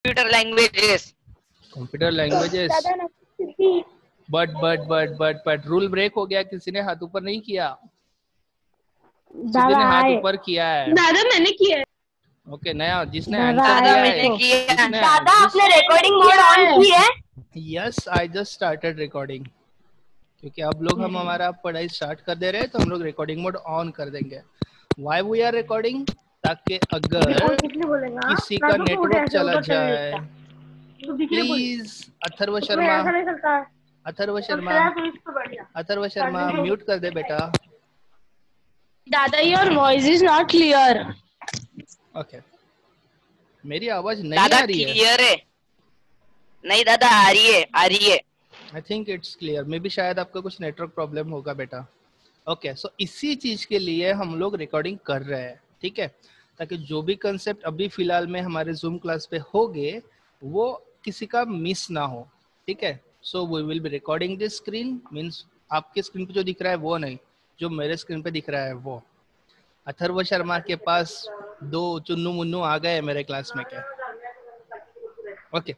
Computer languages. Computer languages. But rule break हो गया, किसी ने हाथ ऊपर नहीं किया। सिद्धि ने हाथ ऊपर किया है। दादा मैंने किया है। ओके, नया जिसने आंसर दिया है, जिसने दादा आपने रिकॉर्डिंग मोड ऑन की है? Yes, I just started recording, क्योंकि अब लोग हम हमारा पढ़ाई स्टार्ट कर दे रहे हैं तो हम लोग रिकॉर्डिंग मोड ऑन कर देंगे। Why we are recording? ताकि अगर किसी का नेटवर्क चला जाए, प्लीज अथर्व शर्मा, अथर्व शर्मा, अथर्व शर्मा म्यूट कर दे बेटा। दादा your voice is not clear. Okay, मेरी आवाज नहीं दादा आ रही है? क्लियर है? नहीं दादा, आ रही है, आ रही है। I think it's clear, may be शायद आपका कुछ नेटवर्क प्रॉब्लम होगा बेटा। ओके, सो इसी चीज के लिए हम लोग रिकॉर्डिंग कर रहे हैं, ठीक है, ताकि जो भी कंसेप्ट अभी फिलहाल में हमारे जूम क्लास पे होंगे वो किसी का मिस ना हो, ठीक है। So we will be recording this screen, means आपके स्क्रीन पे जो दिख रहा है वो नहीं, जो मेरे स्क्रीन पे दिख रहा है वो। अथर्व शर्मा के पास 2 चुन्नू मुन्नू आ गए मेरे क्लास में क्या। ओके,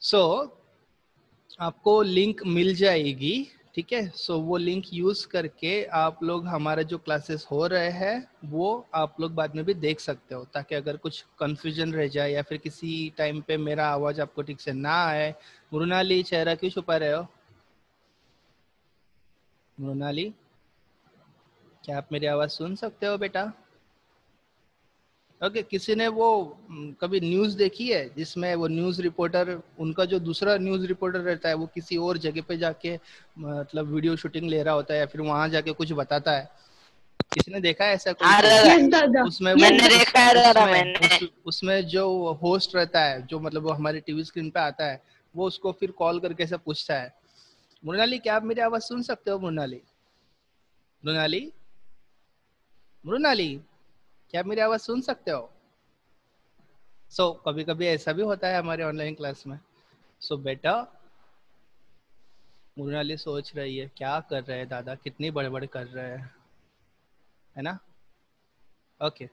सो आपको लिंक मिल जाएगी, ठीक है। सो वो लिंक यूज करके आप लोग हमारे जो क्लासेस हो रहे हैं वो आप लोग बाद में भी देख सकते हो, ताकि अगर कुछ कंफ्यूजन रह जाए या फिर किसी टाइम पे मेरा आवाज आपको ठीक से ना आए। मृणाली, चेहरा क्यों छुपा रहे हो? मृणाली, क्या आप मेरी आवाज सुन सकते हो बेटा? ओके, किसी ने वो कभी न्यूज़ देखी है जिसमें वो न्यूज़ रिपोर्टर, उनका जो दूसरा न्यूज़ रिपोर्टर रहता है वो किसी और जगह पे जाके मतलब वीडियो शूटिंग ले रहा होता है या फिर वहां जाके कुछ बताता है? किसी ने देखा है ऐसा कोई? उसमें मैंने देखा है दादा, मैंने। उसमें जो होस्ट रहता है, जो मतलब वो हमारे टीवी स्क्रीन पे आता है, वो उसको फिर कॉल करके ऐसा पूछता है। मृणाली, क्या आप मेरी आवाज सुन सकते हो? मृणाली, मृणाली, मृणाली, क्या आप मेरी आवाज सुन सकते हो? सो कभी कभी ऐसा भी होता है हमारे ऑनलाइन क्लास में। सो बेटा, मृणाली सोच रही है क्या कर रहे हैं दादा, कितनी बड़बड़ कर रहे हैं, है ना? Okay,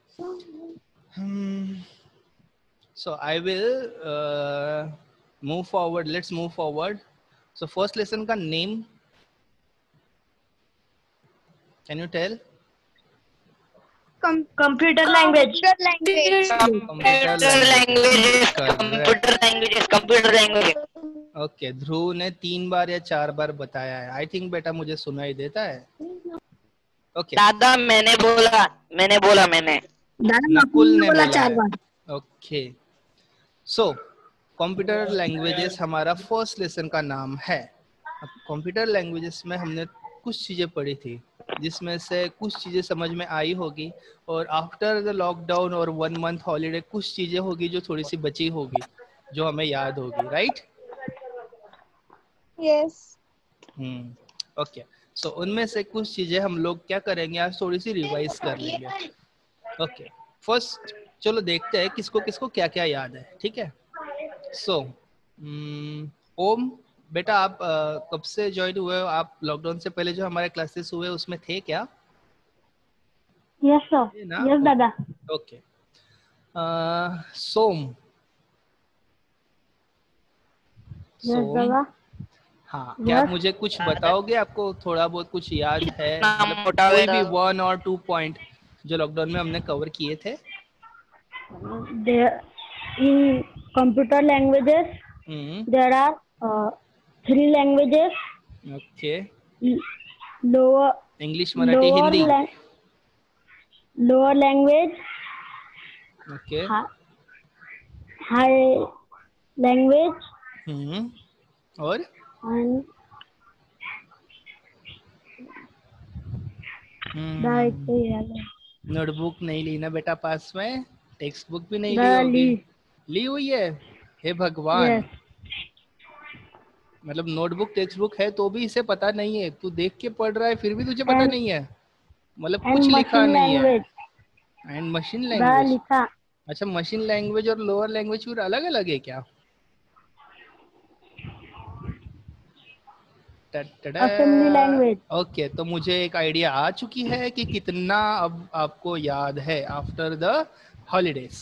so I will move forward, let's move forward. So first lesson का name can you tell? Computer language. Computer languages, computer languages, computer language. Okay, Dhruv ने 3 बार या 4 बार बताया है। आई थिंक बेटा मुझे सुनाई देता है। ओके, दादा मैंने बोला, मैंने नकुल ने बोला 4 बार। ओके, सो कंप्यूटर लैंग्वेजेस हमारा फर्स्ट लेसन का नाम है। अब कंप्यूटर लैंग्वेजेस में हमने कुछ चीजें पढ़ी थी जिसमें से कुछ चीजें समझ में आई होगी, और आफ्टर द लॉकडाउन और 1 मंथ हॉलीडे कुछ चीजें होगी जो थोड़ी सी बची होगी, जो हमें याद होगी, राइट? यस। ओके, सो उनमें से कुछ चीजें हम लोग क्या करेंगे, आज थोड़ी सी रिवाइज कर लेंगे। ओके, फर्स्ट चलो देखते हैं किसको किसको क्या क्या याद है, ठीक है। सो ओम बेटा, आप कब से ज्वाइन हुए हो? आप लॉकडाउन से पहले जो हमारे क्लासेस हुए उसमें थे क्या? यस सर, यस दादा। ओके, सोम, सोम, हाँ, क्या आप मुझे कुछ बताओगे? आपको थोड़ा बहुत कुछ याद है, मतलब कोई भी 1 और 2 पॉइंट जो लॉकडाउन में हमने कवर किए थे? In computer languages, there are 3 languages. Okay. Lower English, Marathi, Hindi. Lower language. Okay. High language. और? And नोटबुक नहीं ली ना बेटा पास में? टेक्स्ट बुक भी नहीं ली होगी? ली हुई है? हे भगवान, मतलब नोटबुक टेक्स्ट बुक है तो भी इसे पता नहीं है? तू देख के पढ़ रहा है फिर भी तुझे पता नहीं है? मतलब कुछ लिखा नहीं है। एंड मशीन लैंग्वेज, अच्छा मशीन लैंग्वेज और लोअर लैंग्वेज फिर अलग अलग है क्या? Assembly language. ओके, तो मुझे एक आइडिया आ चुकी है कि कितना अब आपको याद है आफ्टर द हॉलीडेज।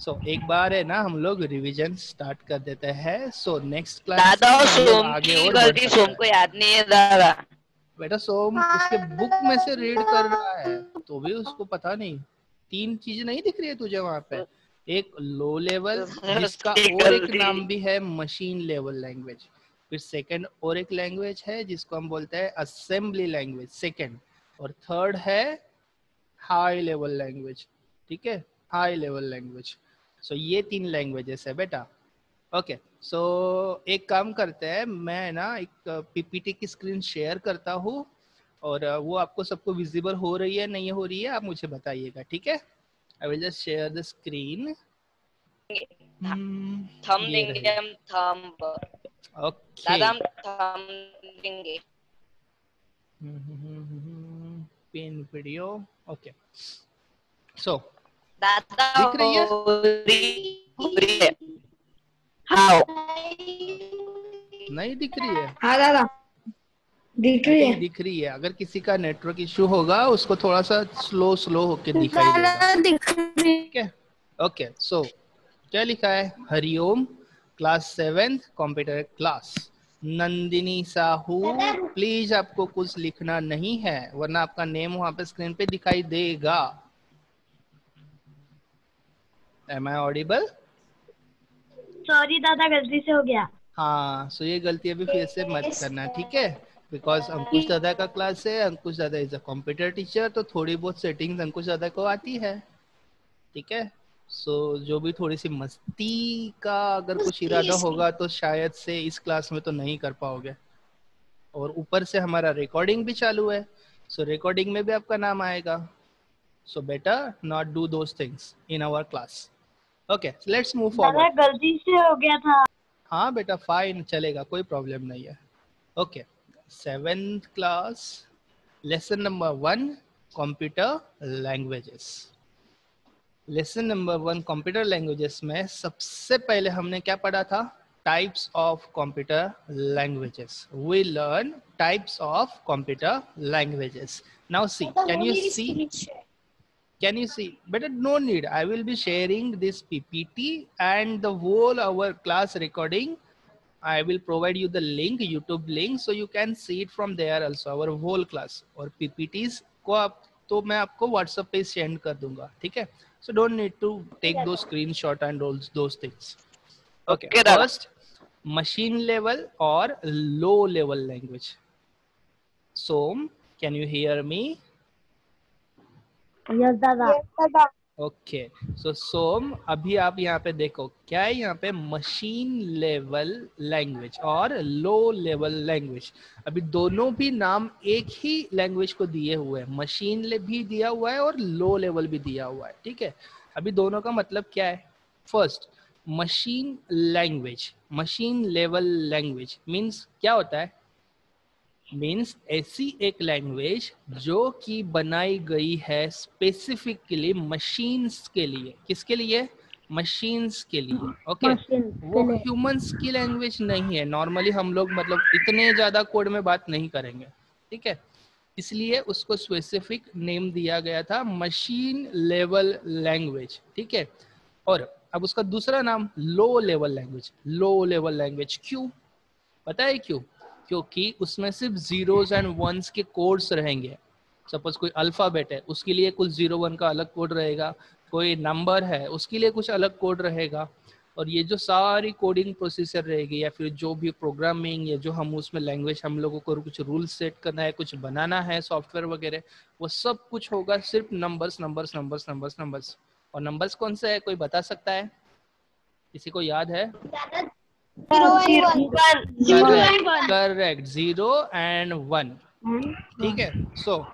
सो एक बार है ना हम लोग रिवीजन स्टार्ट कर देते हैं. सो नेक्स्ट क्लास दादा में और हम लोग सोम आगे की और बढ़ गलती, सकते सोम हैं. को याद नहीं है दादा. बेटा सोम उसके बुक में से रीड कर रहा है तो भी उसको पता नहीं. 3 चीज नहीं दिख रही है तुझे वहां पे? एक लो लेवल जिसका उसकी और एक गलती. नाम भी है मशीन लेवल लैंग्वेज. फिर सेकंड और एक लैंग्वेज है जिसको हम बोलते हैं असेंबली लैंग्वेज सेकंड. और थर्ड है हाई लेवल लैंग्वेज. ठीक है, हाई लेवल लैंग्वेज. सो ये 3 लैंग्वेजेस है बेटा. ओके सो एक काम करते हैं, मैं ना एक पीपीटी की स्क्रीन शेयर करता हूँ और वो आपको सबको विजिबल हो रही है नहीं हो रही है आप मुझे बताइएगा. ठीक है, I will just share the screen. थम ये देंगे रही. हम, थम. ओके दादा हम थम देंगे. Pin video. ओके सो दादा दिख रही है? हो रही है. हाउ? नहीं दिख रही है? हाँ दादा दिख रही है. दिख रही है. अगर किसी का नेटवर्क इशू होगा उसको थोड़ा सा स्लो स्लो होके दिखाई देगा. दिख रही है. ठीक है. ओके सो क्या लिखा है? Hariom class 7th computer class. Nandini Sahu please आपको कुछ लिखना नहीं है वरना आपका नेम वहां पे स्क्रीन पे दिखाई देगा. M I audible? सॉरी दादा गलती से हो गया. हाँ सो ये गलती अभी फिर से मत करना. ठीक है, बिकॉज अंकुश दादा का क्लास है. अंकुश दादा इज अ कंप्यूटर टीचर तो थोड़ी बहुत सेटिंग्स अंकुश दादा को आती है. ठीक है, सो जो भी थोड़ी सी मस्ती का अगर कुछ इरादा होगा तो शायद से इस क्लास में तो नहीं कर पाओगे. और ऊपर से हमारा रिकॉर्डिंग भी चालू है सो रिकॉर्डिंग में भी आपका नाम आएगा. So better not do those things in our class. Okay let's move दादा फॉरवर्ड. गलती से हो गया था. हाँ बेटा फाइन चलेगा, कोई प्रॉब्लम नहीं है. Okay 7th class lesson number 1 computer languages. Lesson number 1 computer languages में सबसे पहले हमने क्या पढ़ा था? Types of computer languages. We learn types of computer languages. Now see, can you see better? No need, I will be sharing this ppt and the whole our class recording. I will provide you the link, YouTube link, so you can see it from there also, our whole class. और PPTs को आप तो मैं आपको WhatsApp पे send कर दूंगा. ठीक है, so don't need to take those screenshot and those things. Okay, Okay, दादा. first machine level और low level language. Som, can you hear me? Yes दादा. ओके सो सोम अभी आप यहाँ पे देखो क्या है? यहाँ पे मशीन लेवल लैंग्वेज और लो लेवल लैंग्वेज. अभी दोनों भी नाम एक ही लैंग्वेज को दिए हुए हैं. मशीन ले भी दिया हुआ है और लो लेवल भी दिया हुआ है. ठीक है, अभी दोनों का मतलब क्या है? First machine language, machine level language means क्या होता है? मीन्स ऐसी एक लैंग्वेज जो कि बनाई गई है स्पेसिफिकली मशीन्स के लिए. किसके लिए? मशीन्स के लिए. ओके, वो ह्यूमंस की लैंग्वेज नहीं है. नॉर्मली हम लोग मतलब इतने ज्यादा कोड में बात नहीं करेंगे. ठीक है, इसलिए उसको स्पेसिफिक नेम दिया गया था मशीन लेवल लैंग्वेज. ठीक है, और अब उसका दूसरा नाम लो level language. Low level language क्यों पता है क्यों? क्योंकि उसमें सिर्फ जीरोस एंड वंस के कोड्स रहेंगे. सपोज कोई अल्फाबेट है उसके लिए कुछ 0 1 का अलग कोड रहेगा. कोई नंबर है उसके लिए कुछ अलग कोड रहेगा. और ये जो सारी कोडिंग प्रोसीजर रहेगी या फिर जो भी प्रोग्रामिंग या जो हम उसमें लैंग्वेज हम लोगों को कुछ रूल सेट करना है, कुछ बनाना है सॉफ्टवेयर वगैरह, वो सब कुछ होगा सिर्फ numbers numbers numbers numbers numbers. और नंबर्स कौन से है कोई बता सकता है? किसी को याद है? Correct, 0 and 1. ठीक है, सो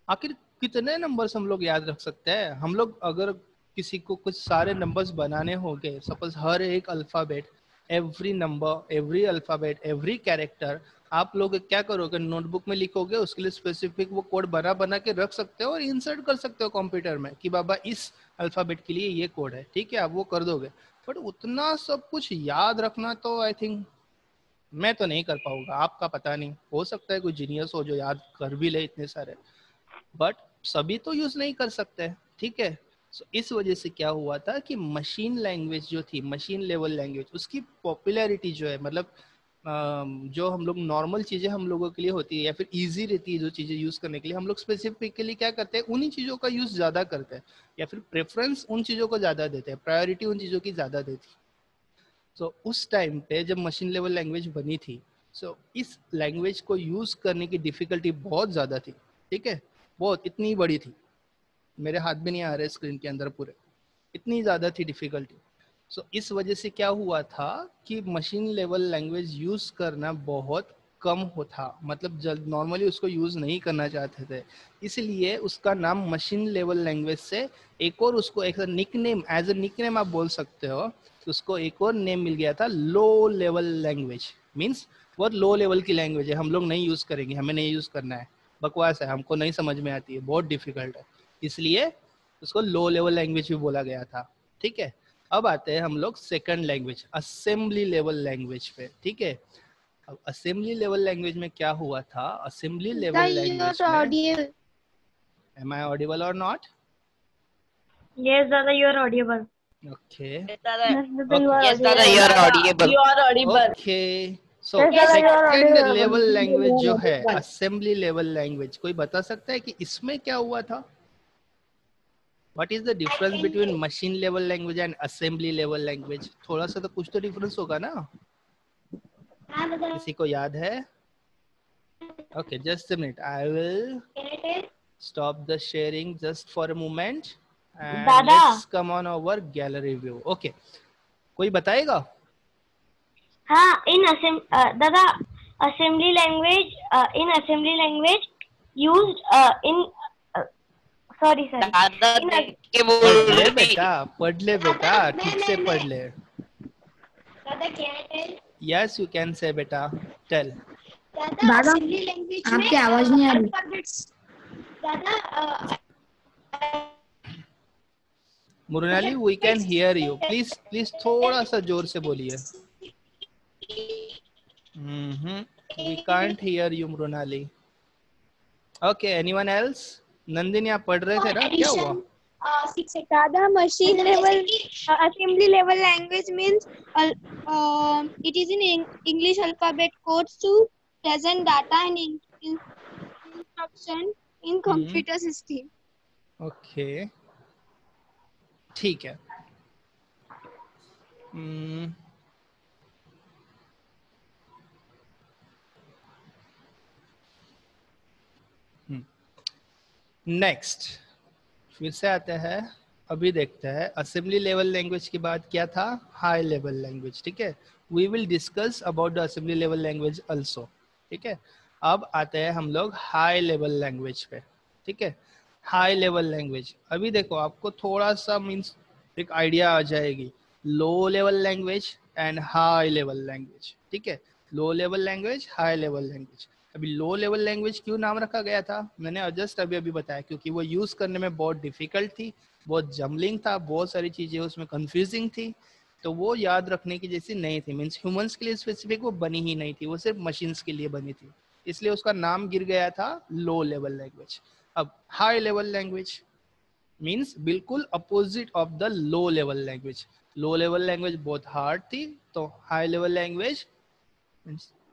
आखिर कितने नंबर्स हम लोग याद रख सकते हैं? हम लोग अगर किसी को कुछ सारे नंबर्स बनाने होंगे, सपोज हर एक alphabet, every number, every alphabet, every character, आप लोग क्या करोगे? नोटबुक में लिखोगे, उसके लिए स्पेसिफिक वो कोड बना बना के रख सकते हो और इंसर्ट कर सकते हो कंप्यूटर में कि बाबा इस अल्फाबेट के लिए ये कोड है. ठीक है, आप वो कर दोगे. बट उतना सब कुछ याद रखना तो आई थिंक मैं तो नहीं कर पाऊंगा. आपका पता नहीं, हो सकता है कोई जीनियस हो जो याद कर भी ले इतने सारे, बट सभी तो यूज नहीं कर सकते. ठीक है, इस वजह से क्या हुआ था कि मशीन लैंग्वेज जो थी, मशीन लेवल लैंग्वेज, उसकी पॉपुलैरिटी जो है, मतलब जो हम लोग नॉर्मल चीज़ें हम लोगों के लिए होती है या फिर इजी रहती है जो चीज़ें यूज़ करने के लिए, हम लोग स्पेसिफिकली क्या करते हैं, उन्हीं चीज़ों का यूज़ ज़्यादा करते हैं या फिर प्रेफरेंस उन चीज़ों को ज़्यादा देते हैं, प्रायोरिटी उन चीज़ों की ज़्यादा देती है। उस टाइम पे जब मशीन लेवल लैंग्वेज बनी थी, इस लैंग्वेज को यूज़ करने की डिफ़िकल्टी बहुत ज़्यादा थी, ठीक है, बहुत, इतनी बड़ी थी, मेरे हाथ भी नहीं आ रहे स्क्रीन के अंदर पूरे, इतनी ज़्यादा थी डिफ़िकल्टी। इस वजह से क्या हुआ था कि मशीन लेवल लैंग्वेज यूज़ करना बहुत कम होता, मतलब जब नॉर्मली उसको यूज़ नहीं करना चाहते थे, इसलिए उसका नाम मशीन लेवल लैंग्वेज से एक और उसको एक निकनेम, एज ए निकनेम आप बोल सकते हो, उसको एक और नेम मिल गया था, लो लेवल लैंग्वेज। मीन्स बहुत लो लेवल की लैंग्वेज है, हम लोग नहीं यूज़ करेंगे, हमें नहीं यूज़ करना है, बकवास है, हमको नहीं समझ में आती है, बहुत डिफिकल्ट है, इसलिए उसको लो लेवल लैंग्वेज भी बोला गया था, ठीक है। अब आते हैं हम लोग second language, assembly level language पे, ठीक है। अब असेंबली लेवल लैंग्वेज में क्या हुआ था, असेंबली लेवल लैंग्वेज में, am I audible or not? Yes, Dada, you are audible. Okay. Yes, Dada. Yes, Dada, you are Yes, Dada, audible. you are audible. You are audible. Okay. So Yes, Dada, you are second audible. Level language जो है assembly level language, कोई बता सकता है कि इसमें क्या हुआ था? What is the difference between machine level language and assembly level language? थोड़ा सा तो कुछ तो डिफरेंस होगा ना, किसी को याद है? Okay, just a minute. I will stop the sharing just for a moment and Dada. let's come on our gallery view. Okay. कोई बताएगा? हाँ, Dada, assembly language used in sorry. दादा In देख के बोल पढ़ ले रही। बेटा, पढ़ ले बेटा, ठीक से पढ़ ले। Dada, can I tell? Yes, you can say बेटा, tell. दादा आपकी आवाज नहीं आ रही। दादा, मुरनाली, we can hear you. Please थोड़ा सा जोर से बोलिए। We can't hear you, मुरनाली। Okay, anyone else? Nandini, आप पढ़ रहे थे ना, क्या हुआ? दादा machine level assembly level language means it is in English alphabet codes to present data and instruction in computer system. Okay, ठीक है। नेक्स्ट फिर से आते हैं, अभी देखते हैं असेंबली लेवल लैंग्वेज के बाद क्या था, हाई लेवल लैंग्वेज, ठीक है। We will discuss about the assembly level language also, ठीक है। अब आते हैं हम लोग हाई लेवल लैंग्वेज पे, ठीक है। हाई लेवल लैंग्वेज, अभी देखो आपको थोड़ा सा मीन्स एक आइडिया आ जाएगी, लो level language and high level language, ठीक है। लो level language, high level language. अभी लो लेवल लैंग्वेज क्यों नाम रखा गया था, मैंने जस्ट अभी बताया, क्योंकि वो यूज करने में बहुत डिफिकल्ट थी, बहुत जम्बलिंग था, बहुत सारी चीजें उसमें कंफ्यूजिंग थी, तो वो याद रखने की जैसी नहीं थी, मीन्स ह्यूमंस के लिए स्पेसिफिक वो बनी ही नहीं थी, वो सिर्फ मशीन्स के लिए बनी थी, इसलिए उसका नाम गिर गया था लो लेवल लैंग्वेज। अब हाई लेवल लैंग्वेज मीन्स बिल्कुल opposite of the low level language. Low level language बहुत हार्ड थी, तो हाई लेवल लैंग्वेज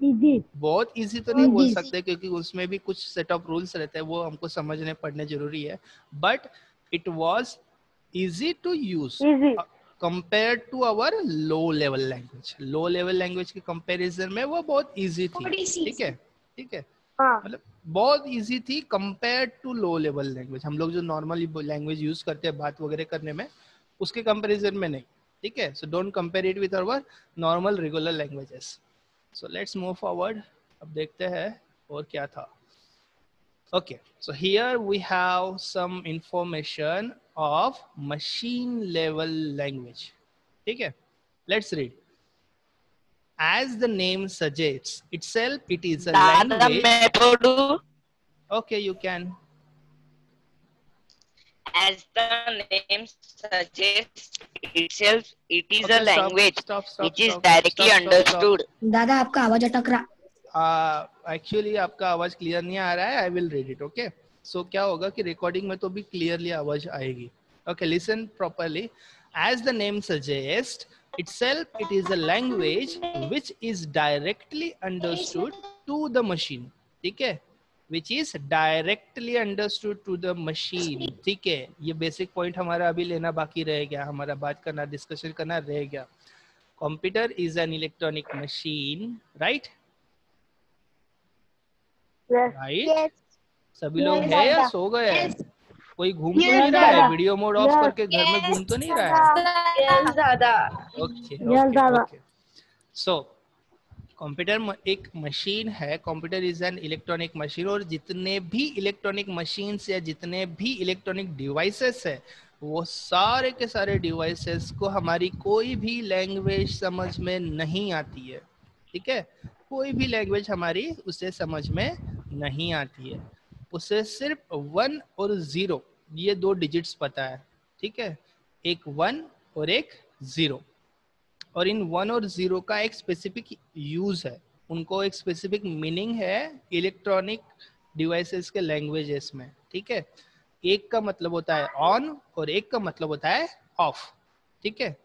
बहुत इजी तो नहीं बोल सकते, क्योंकि उसमें भी कुछ सेट ऑफ रूल्स रहते हैं, वो हमको समझने पड़ने जरूरी है, but it was easy to use compare to our low level language. Low level language के कंपैरिजन में वो बहुत इजी थी, ठीक है, ठीक है, मतलब बहुत इजी थी compare to low level language. हम लोग जो नॉर्मली लैंग्वेज यूज करते हैं बात वगैरह करने में, उसके कंपैरिजन में नहीं, ठीक है। So don't compare it with our normal regular languages. So let's move forward. अब देखते हैं और क्या था। Okay, so here we have some information of machine level language. ठीक है, let's read. As the name suggests, itself it is a दादा language. मैं पढ़ूं? Okay, you can. As the name suggests itself, it is Okay, a language which is stop. directly understood. दादा आपका आवाज अटक रहा। एक्चुअली आपका आवाज क्लियर नहीं आ रहा है, I will read it, okay. So क्या होगा कि रिकॉर्डिंग में तो भी क्लियरली आवाज आएगी, Okay, listen properly. As the name suggests, itself it is a language which is directly understood to the machine. ठीक है? Which is directly understood to the machine. ठीक है? ये basic point हमारा अभी लेना बाकी रह गया, हमारा बात करना, discussion करना रह गया. Computer is an electronic machine, right? Yes. Right? Yes. सभी लोग Yes, हैं या दादा. सो गए हैं? Yes. कोई घूम तो Yes, नहीं रहा है? दादा. Video mode of Yes. करके घर में घूम तो नहीं रहा है? Yes, दादा. ओके Yes, ओके दादा. ओके. सो कंप्यूटर एक मशीन है. Computer is an electronic machine, और जितने भी इलेक्ट्रॉनिक मशीन्स या जितने भी इलेक्ट्रॉनिक डिवाइसेस है, वो सारे के सारे डिवाइसेस को हमारी कोई भी लैंग्वेज समझ में नहीं आती है. ठीक है? कोई भी लैंग्वेज हमारी उसे समझ में नहीं आती है. उसे सिर्फ 1 और 0 ये 2 डिजिट्स पता है. ठीक है? एक 1 और एक 0, और इन 1 और 0 का एक स्पेसिफिक यूज है, उनको एक स्पेसिफिक मीनिंग है इलेक्ट्रॉनिक डिवाइसेस के लैंग्वेजेस में. ठीक है? एक का मतलब होता है ऑन और एक का मतलब होता है ऑफ. ठीक है?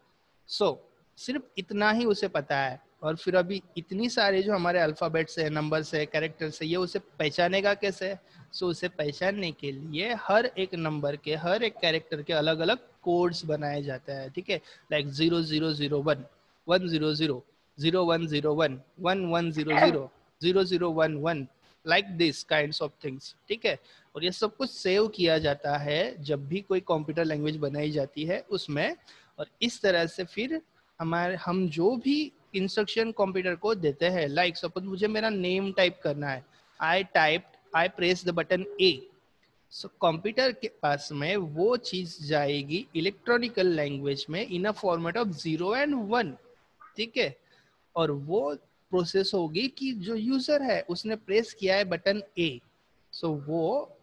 सो सिर्फ इतना ही उसे पता है, और फिर अभी इतनी सारे जो हमारे अल्फाबेट्स है, नंबर्स है, कैरेक्टर्स है, ये उसे पहचानेगा कैसे? सो उसे पहचानने के लिए हर एक नंबर के, हर एक कैरेक्टर के अलग अलग कोड्स बनाए जाते हैं. ठीक है? Like 0001, 100, 0101, 1100, 0011, like this kinds of things. ठीक है? और ये सब कुछ सेव किया जाता है जब भी कोई कंप्यूटर लैंग्वेज बनाई जाती है उसमें. और इस तरह से फिर हम जो भी इंस्ट्रक्शन कंप्यूटर को देते हैं, लाइक सपोज मुझे मेरा नेम टाइप करना है, आई press the button A. So computer के पास में वो चीज जाएगी इलेक्ट्रॉनिकल लैंग्वेज में इन अ फॉर्मेट ऑफ 0 and 1. ठीक है? और वो प्रोसेस होगी कि जो यूजर है उसने प्रेस किया है बटन ए, सो वो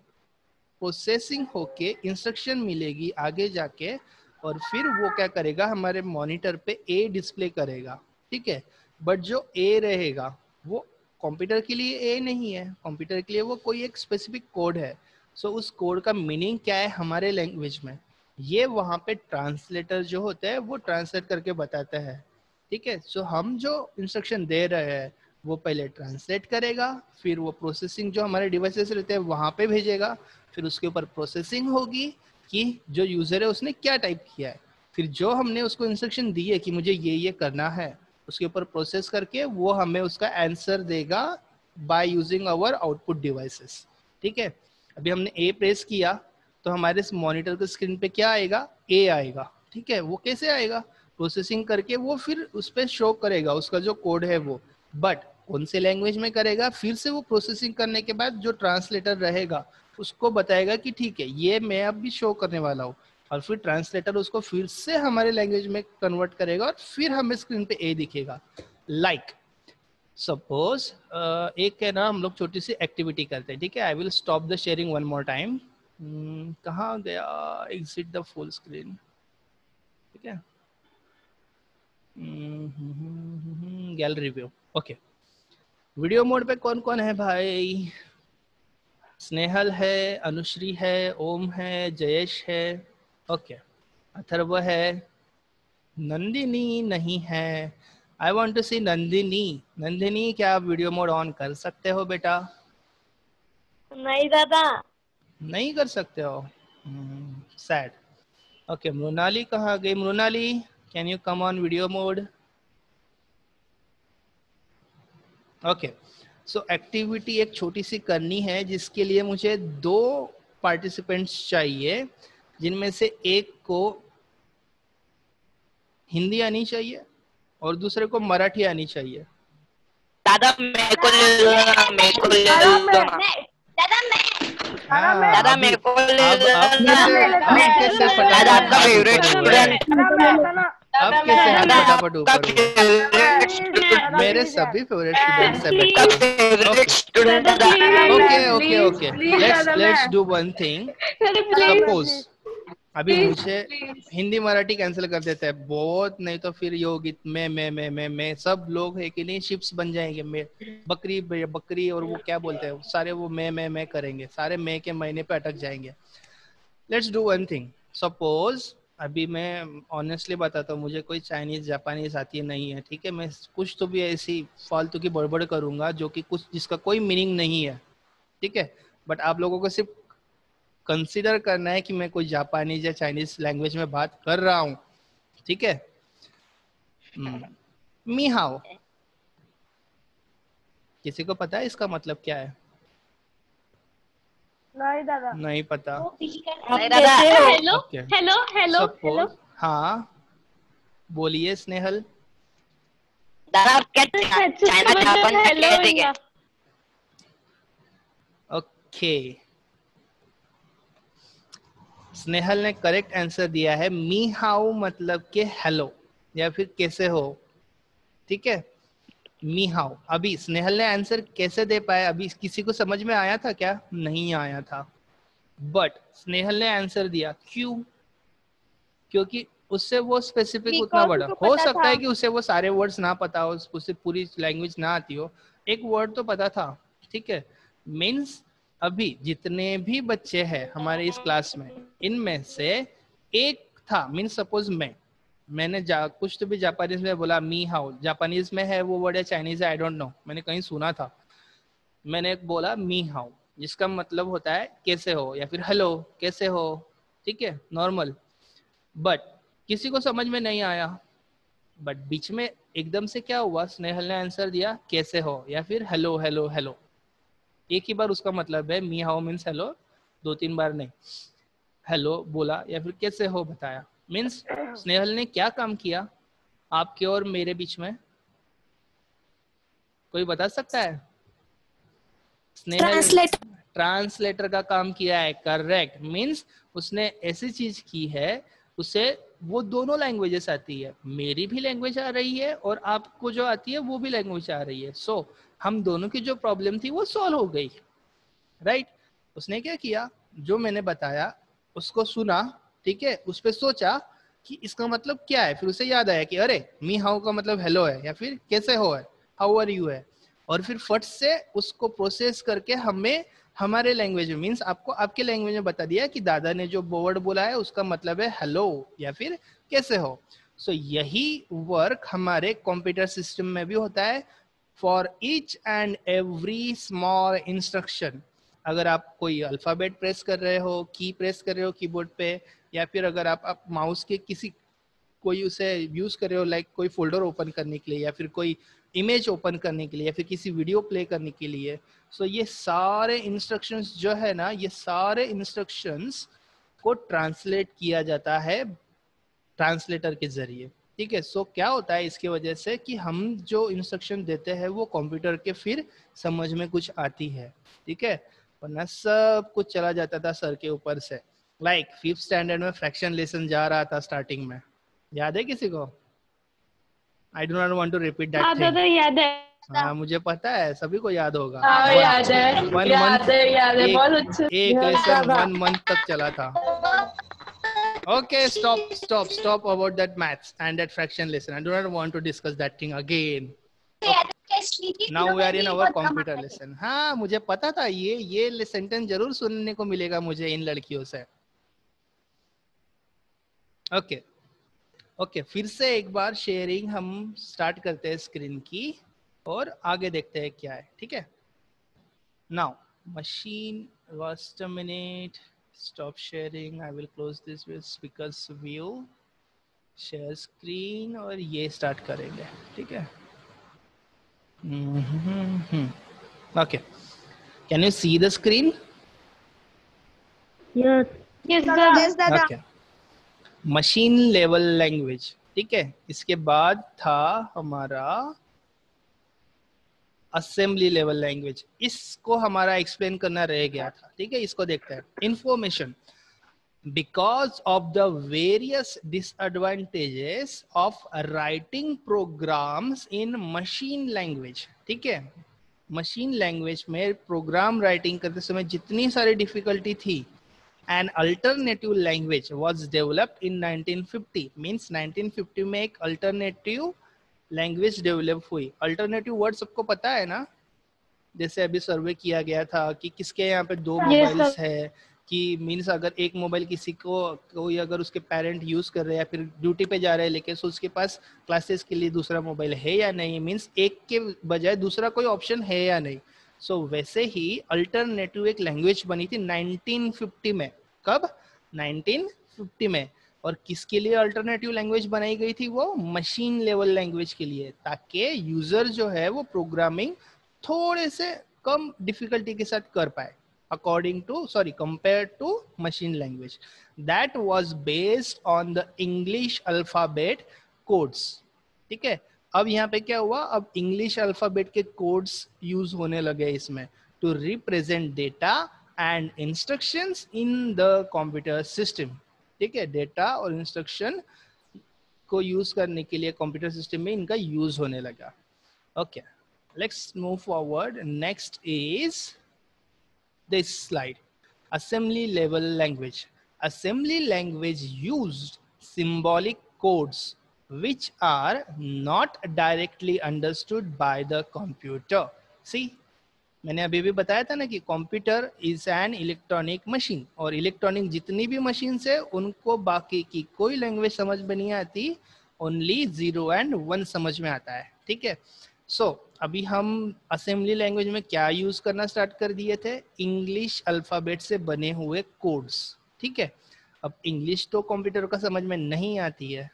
प्रोसेसिंग होके इंस्ट्रक्शन मिलेगी आगे जाके, और फिर वो क्या करेगा, हमारे मॉनिटर पे ए डिस्प्ले करेगा. ठीक है? बट जो ए रहेगा वो कंप्यूटर के लिए ए नहीं है, कंप्यूटर के लिए वो कोई एक स्पेसिफिक कोड है. सो उस कोड का मीनिंग क्या है हमारे लैंग्वेज में, ये वहाँ पे ट्रांसलेटर जो होते हैं वो ट्रांसलेट करके बताते हैं. ठीक है? सो हम जो इंस्ट्रक्शन दे रहे हैं वो पहले ट्रांसलेट करेगा, फिर वो प्रोसेसिंग जो हमारे डिवाइसेस रहते हैं वहाँ पे भेजेगा, फिर उसके ऊपर प्रोसेसिंग होगी कि जो यूजर है उसने क्या टाइप किया है, फिर जो हमने उसको इंस्ट्रक्शन दी है कि मुझे ये करना है, उसके ऊपर प्रोसेस करके वो हमें उसका आंसर देगा by using our output devices. ठीक है? अभी हमने ए प्रेस किया तो हमारे मॉनिटर के स्क्रीन पे क्या आएगा, ए आएगा. ठीक है? वो कैसे आएगा, प्रोसेसिंग करके वो फिर उस पर शो करेगा उसका जो कोड है वो, बट कौन से लैंग्वेज में करेगा, फिर से वो प्रोसेसिंग करने के बाद जो ट्रांसलेटर रहेगा उसको बताएगा कि ठीक है ये मैं अब भी शो करने वाला हूँ, और फिर ट्रांसलेटर उसको फिर से हमारे लैंग्वेज में कन्वर्ट करेगा और फिर हमें स्क्रीन पे ए दिखेगा. लाइक सपोज एक है ना, हम लोग छोटी सी एक्टिविटी करते हैं. ठीक है? I will stop the sharing one more time. कहाँ गया, एग्जिट द फुल स्क्रीन. ठीक है? Gallery view. Okay, video mode पे कौन कौन है भाई? स्नेहल है, अनुश्री है, ओम है, जयेश है, ओके, अथर्व है, नंदिनी नहीं है. आई वॉन्ट टू सी नंदिनी. नंदिनी क्या आप वीडियो मोड ऑन कर सकते हो बेटा? नहीं दादा. नहीं कर सकते हो, सैड. ओके, मृणाली कहाँ गई? Mrinali, can you come on video mode? Okay, so activity एक छोटी सी करनी है जिसके लिए मुझे 2 पार्टिसिपेंट्स चाहिए, जिनमें से एक को हिंदी आनी चाहिए और दूसरे को मराठी आनी चाहिए. दादा मेरे को ले लो ना, मेरे को ले लो ना. हाँ, दादा मेरे को ले लो अब ना. कैसे दादा आपका फेवरेट स्टूडेंट. अब कैसे हाथ दादा फटाफट आपका ऊपर हुआ? Favourite student. मेरे सभी फेवरेट स्टूडेंट्स हैं आपका बेटा. फेवरेट स्टूडेंट दादा. Okay, let's do one thing. Suppose अभी मुझे हिंदी मराठी कैंसिल कर देते हैं बहुत, नहीं तो फिर योगित मैं सब लोग है कि नहीं शिप्स बन जाएंगे. मैं बकरी और वो क्या बोलते हैं सारे, वो मैं करेंगे, सारे मैं के महीने पे अटक जाएंगे. Let's do one thing. Suppose अभी मैं ऑनेस्टली बताता हूँ, मुझे कोई चाइनीज जापानीज आती नहीं है, ठीक है, मैं कुछ तो भी ऐसी फालतू की बड़बड़ करूंगा जो कि कुछ जिसका कोई मीनिंग नहीं है, ठीक है, बट आप लोगों को सिर्फ कंसीडर करना है कि मैं कोई जापानीज या चाइनीज लैंग्वेज में बात कर रहा हूँ, ठीक है। मी हाउ, किसी को पता है इसका मतलब क्या है? नहीं दादा। नहीं पता। नहीं दादा। Hello okay, hello hello suppose, हाँ बोलिए स्नेहल। दादा आप क्या चाइना जापान में हेलो कहते क्या? ओके, स्नेहल ने करेक्ट आंसर दिया है। मी हाउ मतलब के हेलो या फिर कैसे हो, ठीक है, मी हाउ। अभी स्नेहल ने आंसर कैसे दे पाया, अभी किसी को समझ में आया था क्या? नहीं आया था, बट स्नेहल ने आंसर दिया, क्यों? क्योंकि उससे वो स्पेसिफिक उतना बड़ा हो सकता है कि उसे वो सारे वर्ड्स ना पता हो, उसे पूरी लैंग्वेज ना आती हो, एक वर्ड तो पता था, ठीक है। मीन्स अभी जितने भी बच्चे हैं हमारे इस क्लास में, इनमें से एक था, मीन्स सपोज मैंने कुछ तो भी जापानीज में बोला, मी हाउ, जापानीज में है वो वर्ड या चाइनीज है, आई डोंट नो, मैंने कहीं सुना था, मैंने बोला मी हाउ, जिसका मतलब होता है कैसे हो या फिर हेलो कैसे हो, ठीक है, नॉर्मल। बट किसी को समझ में नहीं आया, बट बीच में एकदम से क्या हुआ, स्नेहल ने आंसर दिया कैसे हो या फिर हेलो हेलो हेलो, एक ही बार उसका मतलब है, मी हाउ मीन्स हेलो, 2-3 बार नहीं, हेलो बोला या फिर कैसे हो बताया। मीन्स स्नेहल ने क्या काम किया आपके और मेरे बीच में, कोई बता सकता है? स्नेहल ट्रांसलेटर का काम किया है, करेक्ट। मीन्स उसने ऐसी चीज की है, उसे वो दोनों लैंग्वेजेस आती है, मेरी भी लैंग्वेज आ रही है और आपको जो आती है वो भी लैंग्वेज आ रही है, सो हम दोनों की जो प्रॉब्लम थी वो सॉल्व हो गई, राइट। उसने क्या किया, जो मैंने बताया उसको सुना, ठीक है, उस पर सोचा कि इसका मतलब क्या है, फिर उसे याद आया कि अरे मी हाउ का मतलब हेलो है या फिर कैसे हो है, हाउ आर यू है, और फिर फट से उसको प्रोसेस करके हमें हमारे लैंग्वेज में, मीन्स आपको आपके लैंग्वेज में बता दिया कि दादा ने जो वर्ड बोला है उसका मतलब है हेलो या फिर कैसे हो। सो यही वर्क हमारे कंप्यूटर सिस्टम में भी होता है, for each and every small instruction. अगर आप कोई अल्फाबेट प्रेस कर रहे हो, की प्रेस कर रहे हो कीबोर्ड पे, या फिर अगर आप माउस के किसी कोई उसे यूज कर रहे हो, लाइक कोई फोल्डर ओपन करने के लिए या फिर कोई इमेज ओपन करने के लिए या फिर किसी वीडियो प्ले करने के लिए, सो ये सारे इंस्ट्रक्शंस जो है ना, ये सारे इंस्ट्रक्शंस को ट्रांसलेट किया जाता है ट्रांसलेटर के जरिए, ठीक है। सो क्या होता है इसकी वजह से कि हम जो इंस्ट्रक्शन देते हैं वो कंप्यूटर के फिर समझ में कुछ आती है, ठीक है, वरना सब कुछ चला जाता था सर के ऊपर से। लाइक 5th स्टैंडर्ड में फ्रैक्शन लेसन जा रहा था स्टार्टिंग में, याद है किसी को? I do not want to repeat that हाँ थिंग। दादा याद है। हाँ मुझे पता है सभी को याद होगा। हाँ याद है, याद है, याद है, बहुत अच्छा। एक लेसन 1 मंथ तक चला था। Okay, stop about that maths and that fraction lesson. I do not want to discuss that thing again. Okay. Now we are in our computer lesson. हाँ मुझे पता था ये सेंटेंस जरूर सुनने को मिलेगा मुझे इन लड़कियों से। ओके ओके, फिर से एक बार शेयरिंग हम स्टार्ट करते हैं स्क्रीन की और आगे देखते हैं क्या है, ठीक है। Now machine, just a minute, stop sharing. I will close this with speakers view, share screen और ये स्टार्ट करेंगे, ठीक है। Okay, can you see the screen? Yes दादा। Okay, मशीन लेवल लैंग्वेज, ठीक है। इसके बाद था हमारा असेंबली लेवल लैंग्वेज, इसको हमारा एक्सप्लेन करना रह गया था, ठीक है। इसको देखते हैं। Information, because of the various disadvantages of writing programs in machine language, ठीक है। मशीन लैंग्वेज में प्रोग्राम राइटिंग करते समय जितनी सारी डिफिकल्टी थी, an alternative language was developed in 1950, means 1950 में एक अल्टरनेटिव लैंग्वेज डेवलप हुई। अल्टरनेटिव वर्ड सबको पता है ना, जैसे अभी सर्वे किया गया था कि किसके यहाँ पे 2 मोबाइल्स है, कि मीन्स अगर एक मोबाइल किसी को कोई अगर उसके पेरेंट यूज कर रहे हैं या फिर ड्यूटी पे जा रहे हैं लेके, सो उसके पास क्लासेस के लिए दूसरा मोबाइल है या नहीं, मीन्स एक के बजाय दूसरा कोई ऑप्शन है या नहीं। सो वैसे ही अल्टरनेटिव एक लैंग्वेज बनी थी 1950 में। कब? 1950 में। और किसके लिए अल्टरनेटिव लैंग्वेज बनाई गई थी? वो मशीन लेवल लैंग्वेज के लिए, ताकि यूजर जो है वो प्रोग्रामिंग थोड़े से कम डिफिकल्टी के साथ कर पाए, compared to machine language that was based on the English alphabet codes। ठीक है, अब यहाँ पे क्या हुआ, अब इंग्लिश अल्फाबेट के कोड्स यूज होने लगे इसमें to represent data and instructions in the computer system. ठीक है, डेटा और इंस्ट्रक्शन को यूज करने के लिए कंप्यूटर सिस्टम में इनका यूज होने लगा। Okay, let's move forward. Next is this slide, assembly level language. Assembly language used symbolic codes which are not directly understood by the computer। See, मैंने अभी भी बताया था ना कि computer is an electronic machine, और इलेक्ट्रॉनिक जितनी भी मशीन है उनको बाकी की कोई लैंग्वेज समझ में नहीं आती, ओनली 0 and 1 समझ में आता है। ठीक है, सो अभी हम असेंबली लैंग्वेज में क्या यूज करना स्टार्ट कर दिए थे? इंग्लिश अल्फाबेट से बने हुए कोड्स। ठीक है, अब इंग्लिश तो कंप्यूटर को समझ में नहीं आती है,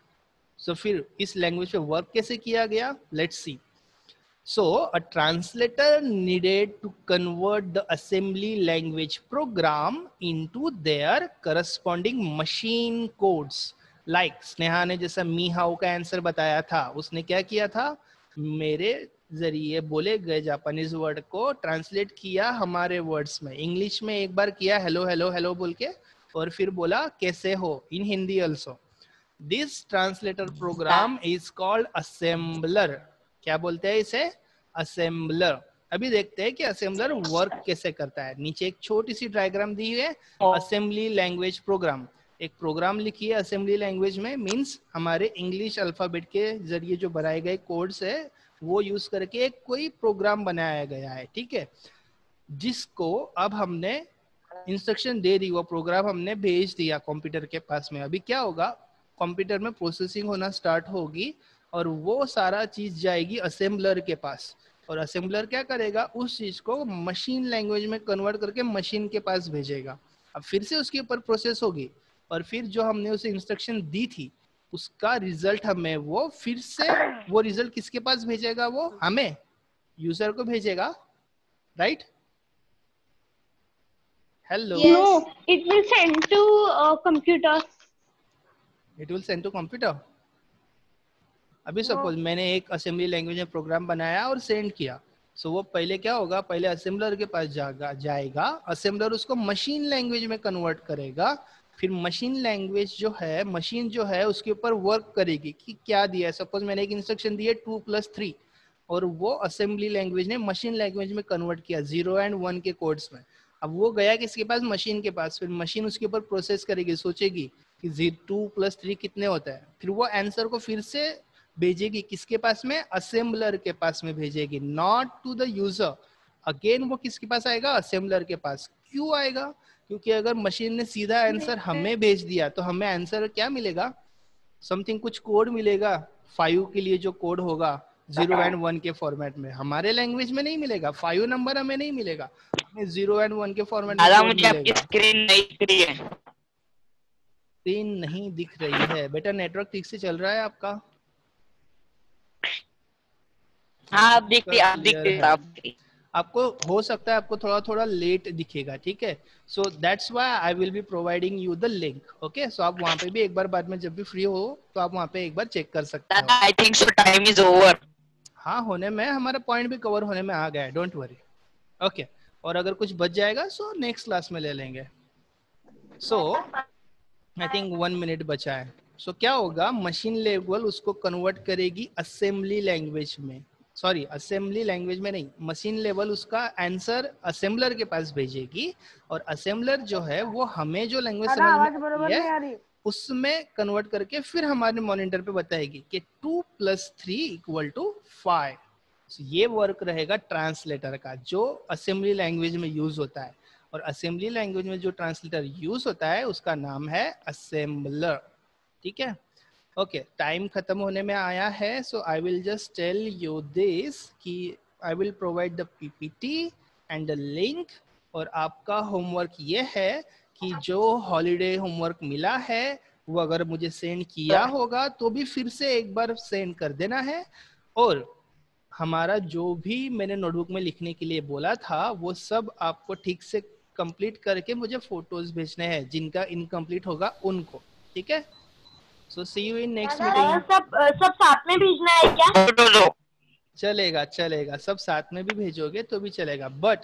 सो फिर इस लैंग्वेज पे वर्क कैसे किया गया? Let's see. So a translator needed to convert the assembly language program into their corresponding machine codes। Like Sneha ने जैसा मी हाउ का आंसर बताया था, उसने क्या किया था? मेरे जरिए बोले गए जापानीज वर्ड को ट्रांसलेट किया हमारे वर्ड्स में। इंग्लिश में एक बार किया हेलो हेलो हेलो बोल के, और फिर बोला कैसे हो in Hindi also. This translator program is called assembler. क्या बोलते हैं इसे? असेंबलर। अभी देखते हैं कि असेंबलर वर्क कैसे करता है। नीचे एक छोटी सी डायग्राम दी है, असेंबली लैंग्वेज प्रोग्राम। एक प्रोग्राम लिखी है असेंबली लैंग्वेज में, मींस हमारे इंग्लिश अल्फाबेट के जरिए जो बनाए गए कोड्स है वो यूज करके एक कोई प्रोग्राम बनाया गया है। ठीक है, जिसको अब हमने इंस्ट्रक्शन दे दी, वो प्रोग्राम हमने भेज दिया कंप्यूटर के पास में। अभी क्या होगा, कंप्यूटर में प्रोसेसिंग होना स्टार्ट होगी और वो सारा चीज जाएगी असेंबलर के पास, और असेंबलर क्या करेगा, उस चीज को मशीन लैंग्वेज में कन्वर्ट करके मशीन के पास भेजेगा। अब फिर से उसके ऊपर प्रोसेस होगी, और फिर जो हमने उसे इंस्ट्रक्शन दी थी उसका रिजल्ट हमें वो फिर से वो रिजल्ट किसके पास भेजेगा? वो हमें यूजर को भेजेगा, right? Hello. No, it will send to computer. It will send to computer. अभी सपोज मैंने एक असेंबली लैंग्वेज में प्रोग्राम बनाया और सेंड किया, सो वो पहले क्या होगा, पहले असेंबलर के पास जाएगा, असेंबलर उसको मशीन लैंग्वेज में कन्वर्ट करेगा, फिर मशीन लैंग्वेज जो है, मशीन जो है उसके ऊपर वर्क करेगी कि क्या दिया है। सपोज मैंने एक इंस्ट्रक्शन दी है 2+3, और वो असेंबली लैंग्वेज ने मशीन लैंग्वेज में कन्वर्ट किया 0 and 1 के कोड्स में। अब वो गया किसके पास? मशीन के पास। फिर मशीन उसके ऊपर प्रोसेस करेगी, सोचेगी कि 2+3 कितने होता है, फिर वो आंसर को फिर से भेजेगी किसके पास में? असेंबलर के पास में भेजेगी, not to the user. Again वो किसके पास आएगा? असेंबलर के पास। क्यों आएगा? क्योंकि अगर मशीन ने सीधा आंसर हमें भेज दिया तो हमें आंसर क्या मिलेगा? समथिंग कुछ कोड मिलेगा 5 के लिए, जो कोड होगा 0 and 1 के फॉर्मेट में। हमारे लैंग्वेज में नहीं मिलेगा, 5 नंबर हमें नहीं मिलेगा, हमें 0 and 1 के फॉर्मेट में कोड मुझे आपकी मिलेगा। स्क्रीन नहीं दिख रही है। स्क्रीन नहीं दिख रही है बेटा, नेटवर्क ठीक से चल रहा है आपका? हाँ, आप दिखती है। आपको हो सकता है आपको थोड़ा थोड़ा लेट दिखेगा, ठीक है? So that's why I will be providing you the link. Okay, so आप वहाँ पे भी एक बार बाद में जब भी फ्री हो तो आप वहाँ पे एक बार चेक कर सकते हो। I think so time is over. हाँ, होने में हमारा पॉइंट भी कवर होने में आ गया है, डोंट वरी। ओके, और अगर कुछ बच जाएगा सो नेक्स्ट क्लास में ले लेंगे। सो आई थिंक 1 मिनट बचा है। सो क्या होगा, मशीन लेवल उसको कन्वर्ट करेगी असेंबली लैंग्वेज में, सॉरी असेंबली लैंग्वेज में नहीं, मशीन लेवल उसका आंसर असेंबलर के पास भेजेगी, और असेंबलर जो है वो हमें जो लैंग्वेज समझ में आती है उसमें कन्वर्ट करके फिर हमारे मॉनिटर पे बताएगी कि 2+3 = 5। ये वर्क रहेगा ट्रांसलेटर का, जो असेंबली लैंग्वेज में यूज होता है। और असेंबली लैंग्वेज में जो ट्रांसलेटर यूज होता है उसका नाम है असेंबलर। ठीक है, ओके, टाइम खत्म होने में आया है, so I will just tell you this कि I will provide the PPT and the link. और आपका होमवर्क ये है कि जो हॉलीडे होमवर्क मिला है वो अगर मुझे सेंड किया होगा तो भी फिर से एक बार सेंड कर देना है। और हमारा जो भी मैंने नोटबुक में लिखने के लिए बोला था वो सब आपको ठीक से कंप्लीट करके मुझे फोटोज भेजने हैं, जिनका इनकम्प्लीट होगा उनको। ठीक है, सो सी यू इन नेक्स्ट मीटिंग। सब साथ में भेजना है क्या? चलेगा चलेगा, सब साथ में भी भेजोगे तो भी चलेगा, बट